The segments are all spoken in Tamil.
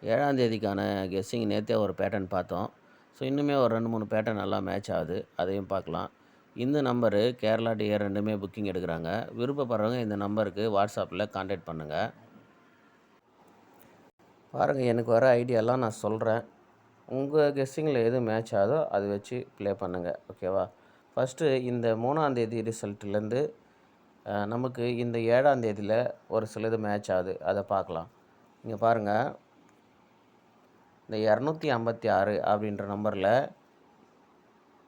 7ஆம் தேதிக்கான கெஸ்ஸிங் நேத்தே ஒரு பேட்டர்ன் பார்த்தோம். ஸோ இன்னுமே ஒரு 2, 3 பேட்டர்ன் நல்லா மேட்ச் ஆகுது. அதையும் பார்க்கலாம். இந்த நம்பரு கேரளா, டிஆர் 2மே புக்கிங் எடுக்குறாங்க. விருப்பப்படுறவங்க இந்த நம்பருக்கு வாட்ஸ்அப்பில கான்டாக்ட் பண்ணுங்க. பாருங்க, எனக்கு வர ஐடியாலாம் நான் சொல்றேன். உங்க கெஸ்ஸிங்கில எது மேட்ச் ஆகுதோ அத வச்சு ப்ளே பண்ணுங்க. ஓகேவா? ஃபர்ஸ்ட்டு இந்த 3ஆம் தேதி ரிசல்ட்லேருந்து நமக்கு இந்த 7ஆம் தேதியில ஒரு சிலது மேட்ச் ஆகுது. அத பார்க்கலாம். இங்க பாருங்க, இந்த 256 அப்படின்ற நம்பர்ல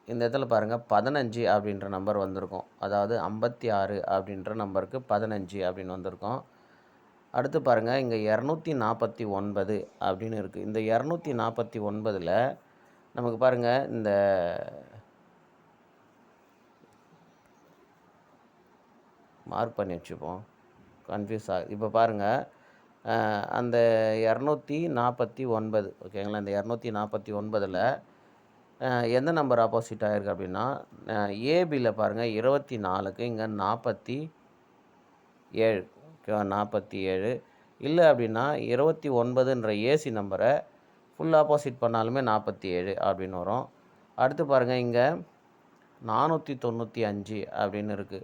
இந்த இடத்துல பாருங்க 15 அப்படின்ற நம்பர் வந்திருக்கும். அதாவது 56 அப்படின்ற நம்பருக்கு 15 அப்படின்னு வந்திருக்கும். அடுத்து பாருங்க, இங்க 249 அப்படின்னு இருக்கு. இந்த 249ல நமக்கு பாருங்க, இந்த மார்க் பண்ணி வச்சுப்போம். கன்ஃப்யூஸ் ஆகுது. இப்போ பாருங்க, அந்த 249 ஓகேங்களா? இந்த 249ல எந்த நம்பர் ஆப்போசிட் ஆயிருக்கு அப்படின்னா, ஏபில பாருங்க 24க்கு இங்க 47 ஓகேவா? 47 இல்ல அப்படின்னா 29ன்ற ஏசி நம்பர ஃபுல் ஆப்போசிட் பண்ணாலுமே 47 அப்படின்னு வரும். அடுத்து பாருங்க, இங்க 495 அப்படின்னு இருக்கு.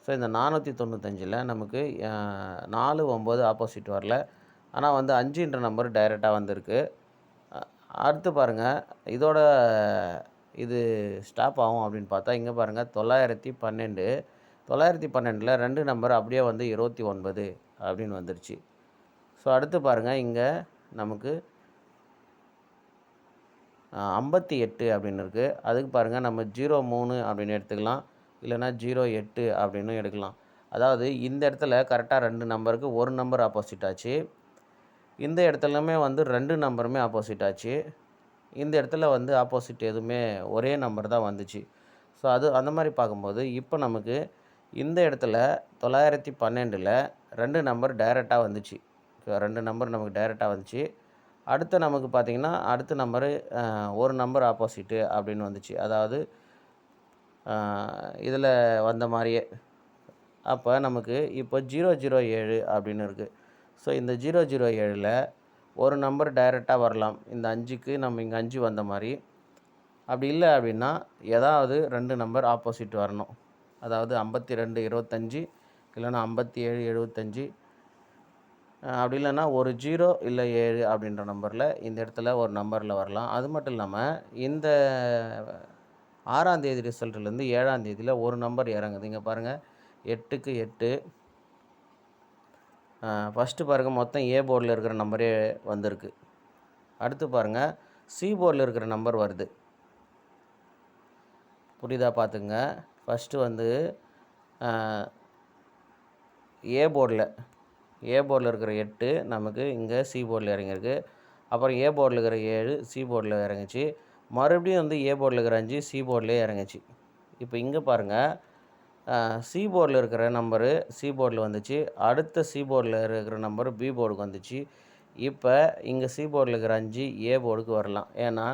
ஸோ இந்த 495ல நமக்கு 4, 9 ஆப்போசிட் வரல. ஆனா வந்து 5ன்ற நம்பர் டைரக்ட்டா வந்திருக்கு. அடுத்து பாருங்க, இதோட இது ஸ்டாப் ஆகும் அப்படின்னு பார்த்தா, இங்க பாருங்க 912 912ல 2 நம்பர் அப்படியே வந்து 29 அப்படின்னு வந்துருச்சு. ஸோ அடுத்து பாருங்க, இங்க நமக்கு 58 அப்படின்னு இருக்கு. அதுக்கு பாருங்க நம்ம 03 அப்படின்னு எடுத்துக்கலாம். இல்லன்னா 08 அப்படின்னும் எடுக்கலாம். அதாவது இந்த இடத்துல கரெக்ட்டா 2 நம்பருக்கு 1 நம்பர் ஆப்போசிட் ஆச்சு. இந்த இடத்துலயுமே வந்து 2 நம்பருமே ஆப்போசிட் ஆச்சு. இந்த இடத்துல வந்து ஆப்போசிட் எதுவுமே ஒரே நம்பர் தான் வந்துச்சு. ஸோ அது அந்த மாரி பார்க்கும்போது, இப்போ நமக்கு இந்த இடத்துல 912ல 2 நம்பர் டைரக்ட்டா வந்துச்சு. 2 நம்பர் நமக்கு டைரக்ட்டா வந்துச்சு. அடுத்து நமக்கு பார்த்தீங்கன்னா, அடுத்த நம்பரு 1 நம்பர் ஆப்போசிட்டு அப்படின்னு வந்துச்சு. அதாவது இதில வந்த மாரியே. அப்ப நமக்கு இப்போ 007 அப்படின்னு இருக்கு. ஸோ இந்த 007ல ஒரு நம்பர் டைரக்ட்டா வரலாம். இந்த 5க்கு நம்ம இங்க 5 வந்த மாரி. அப்படி இல்ல அப்படின்னா, ஏதாவது 2 நம்பர் ஆப்போசிட் வரணும். அதாவது 52, 25 இல்லன்னா 57, 75 அப்படி இல்லன்னா ஒரு 0 இல்ல 7 அப்படின்ற நம்பர்ல இந்த இடத்துல ஒரு நம்பர்ல வரலாம். அது மட்டும் இல்லாம, இந்த 6ஆம் தேதி ரிசல்ட்லேருந்து 7ஆம் தேதியில ஒரு நம்பர் இறங்குது. இங்க பாருங்க, 8க்கு 8 ஃபர்ஸ்ட்டு பாருங்க, மொத்தம் ஏ போர்ட்ல இருக்கிற நம்பரே வந்திருக்கு. அடுத்து பாருங்க, சி போர்ட்ல இருக்கிற நம்பர் வருது. புரியுதா பார்த்துக்கங்க. ஃபர்ஸ்ட்டு வந்து அ ஏ போர்ட்ல இருக்கிற 8 நமக்கு இங்க சி போர்ட்ல இறங்கியிருக்கு. அப்புறம் ஏ போர்ட்ல இருக்கிற 7 சி போர்ட்ல இறங்குச்சு. மறுபடியும் வந்து ஏ போர்ட்ல இருக்கிற 5 சி போர்ட்லயே இறங்குச்சு. இப்போ இங்க பாருங்க, சி போர்ட்ல இருக்கிற நம்பரு சி போர்ட்ல வந்துச்சு. அடுத்த சி போர்ட்ல இருக்கிற நம்பர் பி போர்டுக்கு வந்துச்சு. இப்ப இங்க சி போர்ட்ல இருக்கிற 5 ஏ போர்டுக்கு வரலாம். ஏன்னா,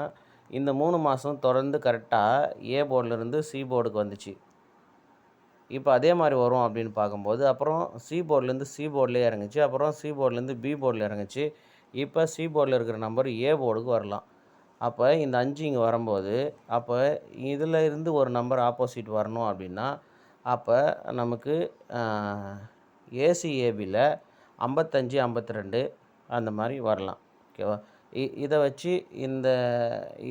இந்த 3 மாசம் தொடர்ந்து கரெக்ட்டா ஏ போர்ட்லருந்து சி போர்டுக்கு வந்துச்சு. இப்ப அதே மாரி வரும் அப்படின்னு பார்க்கும்போது, அப்புறம் சி போர்ட்லேருந்து சி போர்ட்லயே இறங்குச்சு. அப்புறம் சி போர்ட்லேருந்து பி போர்ட்ல இறங்குச்சு. இப்ப சி போர்ட்ல இருக்கிற நம்பர் ஏ போர்டுக்கு வரலாம். அப்ப இந்த 5 இங்க வரும்போது, அப்ப இதுல இருந்து ஒரு நம்பர் ஆப்போசிட் வரணும் அப்படின்னா, அப்ப நமக்கு அ ஏசிஏபில 55, 52 அந்த மாரி வரலாம். ஓகேவா? இத வச்சு இந்த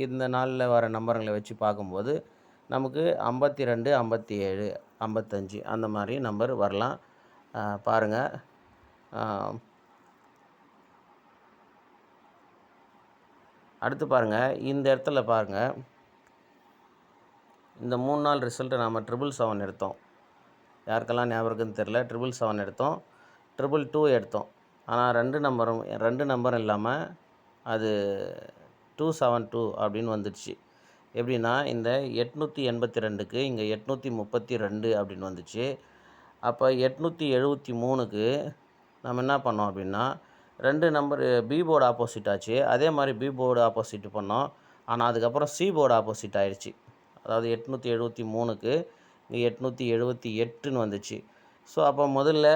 இந்த நாள்ல வர நம்பருங்கள வச்சு பார்க்கும்போது, நமக்கு 52, 57, 55 அந்த மாரி நம்பர் வரலாம். பாருங்க. அ அடுத்து பாருங்க, இந்த இடத்துல பாருங்க, இந்த 3 நாள் ரிசல்ட்ட நாம 777 எடுத்தோம். யாருக்கெல்லாம் ஞாபகம் இருக்குன்னு தெரியல. 777 எடுத்தோம். 222 எடுத்தோம். ஆனா 2 நம்பரும் இல்லாம அது 272 அப்படின்னு வந்துடுச்சு. எப்படின்னா, இந்த 882க்கு இங்க 832 அப்படின்னு வந்துச்சு. அப்ப 873க்கு நம்ம என்ன பண்ணோம் அப்படின்னா, 2 நம்பர் பி போர்டு ஆப்போசிட் ஆச்சு. அதே மாரி பி போர்டு ஆப்போசிட் பண்ணோம். ஆனா அதுக்கப்புறம் சி போர்டு ஆப்போசிட் ஆயிருச்சு. அதாவது 873க்கு இங்க 878ன்னு வந்துச்சு. ஸோ அப்போ முதல்ல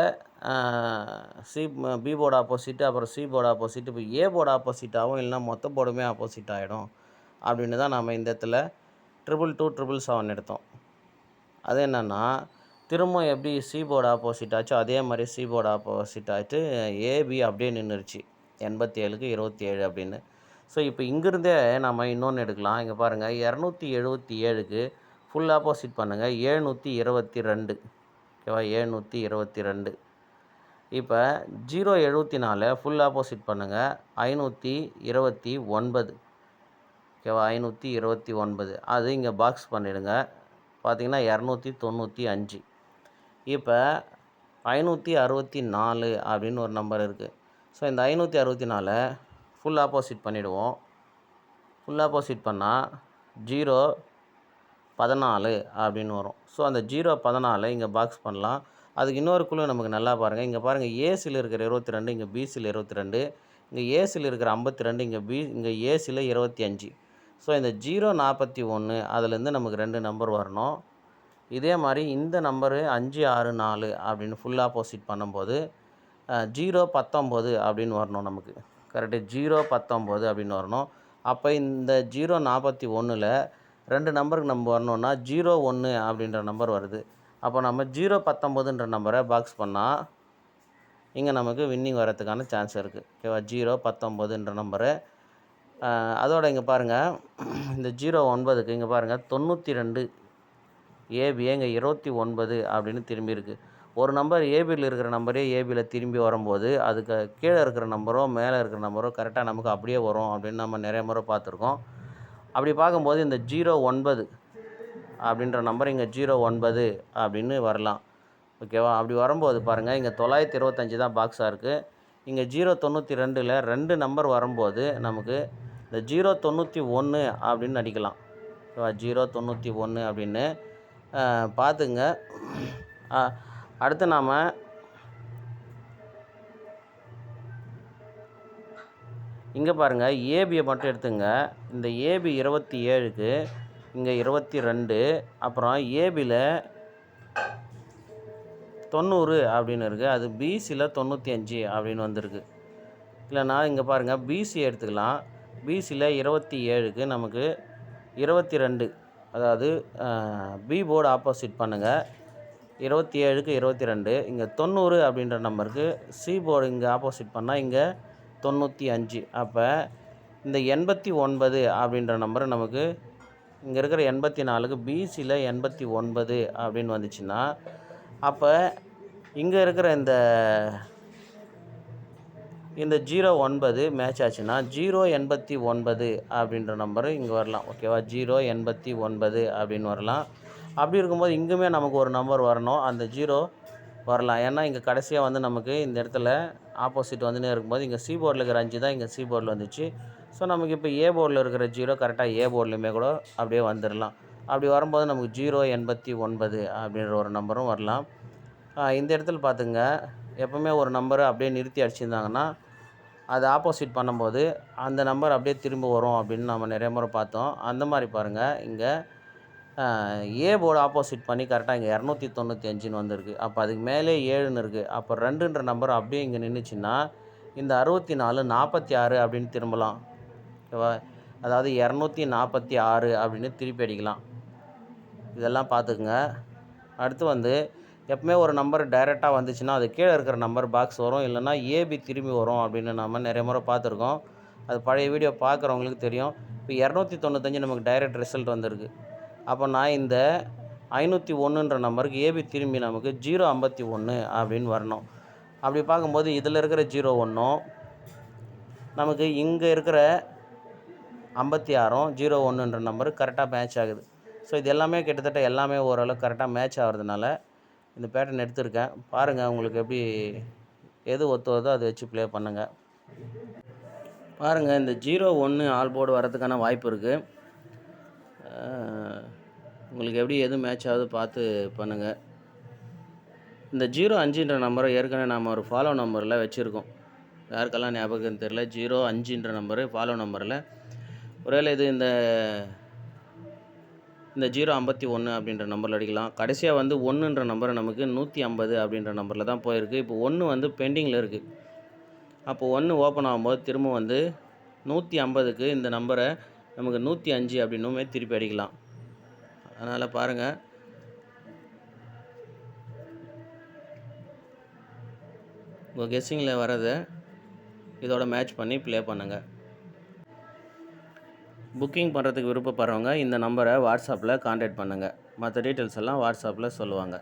சி பி போர்டு ஆப்போசிட்டு, அப்புறம் சி போர்டு ஆப்போசிட், இப்போ ஏ போர்டு ஆப்போசிட்டாகவும் இல்லைனா மொத்த போர்டுமே ஆப்போசிட் ஆகிடும் அப்படின்னு தான் நம்ம இந்த இடத்துல 222 எடுத்தோம். அது என்னென்னா திரும்ப எப்படி சி போர்டு ஆப்போசிட் ஆச்சோ அதே மாதிரி சி போர்டு ஆப்போசிட் ஆகிட்டு ஏபி அப்படியே நின்றுச்சு 87க்கு 27 அப்படின்னு. ஸோ இப்போ இங்கிருந்தே நம்ம இன்னொன்று எடுக்கலாம். இங்கே பாருங்கள் 277க்கு ஃபுல் ஆப்போசிட் பண்ணுங்கள் 722. ஓகேவா, 722. இப்போ 074 ஃபுல் ஆப்போசிட் பண்ணுங்கள் 529. ஓகேவா, 529 அது இங்கே பாக்ஸ் பண்ணிவிடுங்க. பார்த்தீங்கன்னா 295. இப்போ 564 அப்படின்னு ஒரு நம்பர் இருக்குது. ஸோ இந்த 564 ஃபுல் ஆப்போசிட் பண்ணிவிடுவோம். ஃபுல் ஆப்போசிட் பண்ணால் 014 அப்படின்னு வரும். ஸோ அந்த 014 இங்கே பாக்ஸ் பண்ணலாம். அதுக்கு இன்னொரு குழு நமக்கு நல்லா பாருங்கள். இங்கே பாருங்கள், ஏசியில் இருக்கிற 22, இங்கே பிசியில் 22, இங்கே ஏசியில் இருக்கிற 52, இங்கே ஏசியில் 25. ஸோ இந்த 041 அதுலேருந்து நமக்கு 2 நம்பர் வரணும். இதே மாதிரி இந்த நம்பரு 564 அப்படின்னு ஃபுல் ஆப்போசிட் பண்ணும்போது 019 அப்படின்னு வரணும் நமக்கு. கரெக்டு, 019 அப்படின்னு வரணும். அப்போ இந்த 041ல் 2 நம்பருக்கு நம்ம வரணுன்னா 01 அப்படின்ற நம்பர் வருது. அப்போ நம்ம 019ன்ற நம்பரை பாக்ஸ் பண்ணால் இங்கே நமக்கு வின்னிங் வரதுக்கான சான்ஸ் இருக்குது. ஓகேவா, 019ன்ற நம்பரு. அதோட இங்கே பாருங்கள், இந்த 09க்கு இங்கே பாருங்கள் 92 ஏபி இங்கே 29 அப்படின்னு திரும்பி இருக்குது. ஒரு நம்பர் ஏபியில் இருக்கிற நம்பரே ஏபியில் திரும்பி வரும்போது அதுக்கு கீழே இருக்கிற நம்பரோ மேலே இருக்கிற நம்பரோ கரெக்டாக நமக்கு அப்படியே வரும் அப்படின்னு நம்ம நிறைய முறை பார்த்துருக்கோம். அப்படி பார்க்கும்போது இந்த 09 அப்படின்ற நம்பர் இங்கே 09 அப்படின்னு வரலாம். ஓகேவா, அப்படி வரும்போது பாருங்கள், இங்கே 925 தான் பாக்ஸாக இருக்குது. இங்கே 092ல் 2 நம்பர் வரும்போது நமக்கு இந்த 091 அப்படின்னு அடிக்கலாம். ஓகேவா, 091 அப்படின்னு பார்த்துங்க. அடுத்து நாம் இங்கே பாருங்கள், ஏபியை மட்டும் எடுத்துங்க. இந்த ஏபி 27க்கு இங்கே 22, அப்புறம் ஏபியில் 90 அப்படின்னு இருக்குது. அது பிசியில் 95 அப்படின்னு வந்திருக்கு. இல்லைனா இங்கே பாருங்கள், பிசி எடுத்துக்கலாம். பிசியில் 27க்கு நமக்கு 22, அதாவது பி போர்டு ஆப்போசிட் பண்ணுங்கள். 27க்கு 22. இங்கே 90 அப்படின்ற நம்பருக்கு சி போர்டு இங்கே ஆப்போசிட் பண்ணால் இங்கே 95. அப்போ இந்த 89 அப்படின்ற நம்பர் நமக்கு இங்கே இருக்கிற 84க்கு பிசியில் 89 அப்படின்னு வந்துச்சுன்னா, அப்போ இங்கே இருக்கிற இந்த 09 மேட்ச் ஆச்சுன்னா 089 அப்படின்ற நம்பரு இங்கே வரலாம். ஓகேவா, 089 அப்படின்னு வரலாம். அப்படி இருக்கும்போது இங்குமே நமக்கு ஒரு நம்பர் வரணும், அந்த 0 வரலாம். ஏன்னா இங்கே கடைசியாக வந்து நமக்கு இந்த இடத்துல ஆப்போசிட் வந்துனே இருக்கும்போது இங்கே சி போர்டில் இருக்கிற 5 தான் இங்கே சி போர்டில் வந்துச்சு. ஸோ நமக்கு இப்போ ஏ போர்டில் இருக்கிற 0 கரெக்டாக ஏ போர்ட்லையுமே கூட அப்படியே வந்துடலாம். அப்படி வரும்போது நமக்கு 089 அப்படின்ற ஒரு நம்பரும் வரலாம். இந்த இடத்துல பார்த்துங்க, எப்போவுமே ஒரு நம்பரை அப்படியே நிறுத்தி அடிச்சிருந்தாங்கன்னா அது ஆப்போசிட் பண்ணும்போது அந்த நம்பர் அப்படியே திரும்ப வரும் அப்படின்னு நம்ம நிறைய முறை பார்த்தோம். அந்த மாதிரி பாருங்கள், இங்கே ஏ போர்டு ஆப்போசிட் பண்ணி கரெக்டாக இங்கே 295ன்னு வந்திருக்கு. அப்போ அதுக்கு மேலே 7ன்னு இருக்குது. அப்போ 2ன்ற நம்பர் அப்படியே இங்கே நின்றுச்சுன்னா இந்த 64 46 அப்படின்னு திரும்பலாம். ஓகேவா, அதாவது 246 அப்படின்னு திருப்பி அடிக்கலாம். இதெல்லாம் பார்த்துக்குங்க. அடுத்து வந்து எப்பவுமே ஒரு நம்பர் டைரெக்டாக வந்துச்சுன்னா அது கீழே இருக்கிற நம்பர் பாக்ஸ் வரும், இல்லைனா ஏபி திரும்பி வரும் அப்படின்னு நம்ம நிறைய முறை பார்த்துருக்கோம். அது பழைய வீடியோ பார்க்குறவங்களுக்கு தெரியும். இப்போ 295 நமக்கு டைரக்ட் ரிசல்ட் வந்திருக்கு. அப்போ நான் இந்த 501ன்ற நம்பருக்கு ஏபி திரும்பி நமக்கு 051 அப்படின்னு வரணும். அப்படி பார்க்கும்போது இதில் இருக்கிற 01ம் நமக்கு இங்கே இருக்கிற 56ம் 01ன்ற நம்பரு கரெக்டாக மேட்ச் ஆகுது. ஸோ இது எல்லாமே கிட்டத்தட்ட எல்லாமே ஓரளவுக்கு கரெக்டாக மேட்ச் ஆகிறதுனால இந்த பேட்டர்ன் எடுத்திருக்கேன். பாருங்கள், உங்களுக்கு எப்படி எது ஒத்து வருதோ அதை வச்சு ப்ளே பண்ணுங்கள். பாருங்கள், இந்த 01 ஆல் போர்டு வரதுக்கான வாய்ப்பு இருக்குது. உங்களுக்கு எப்படி எது மேட்ச் ஆகுது பார்த்து பண்ணுங்கள். இந்த 05ன்ற நம்பரை ஏற்கனவே நாம் ஒரு ஃபாலோ நம்பரில் வச்சுருக்கோம். யாருக்கெல்லாம் ஞாபகம் தெரியல, 05ன்ற நம்பரு ஃபாலோ நம்பரில். ஒருவேளை இது இந்த இந்த 051 அப்படின்ற நம்பரில் அடிக்கலாம். கடைசியாக வந்து 1ன்ற நம்பர் நமக்கு 150 அப்படின்ற நம்பரில் தான் போயிருக்கு. இப்போ 1 வந்து பெண்டிங்கில் இருக்குது. அப்போ 1 ஓப்பன் ஆகும்போது திரும்ப வந்து 150க்கு இந்த நம்பரை நமக்கு 105 அப்படின்னுமே திருப்பி அடிக்கலாம். அதனால் பாருங்கள், உங்கள் கெஸ்ஸிங்கில் வரதை இதோட மேட்ச் பண்ணி ப்ளே பண்ணுங்கள். புக்கிங் பண்ணுறதுக்கு விருப்பப்படுறவங்க இந்த நம்பரை வாட்ஸ்அப்பில் கான்டாக்ட் பண்ணுங்கள். மற்ற டீட்டெயில்ஸ் எல்லாம் வாட்ஸ்அப்பில் சொல்லுவாங்க.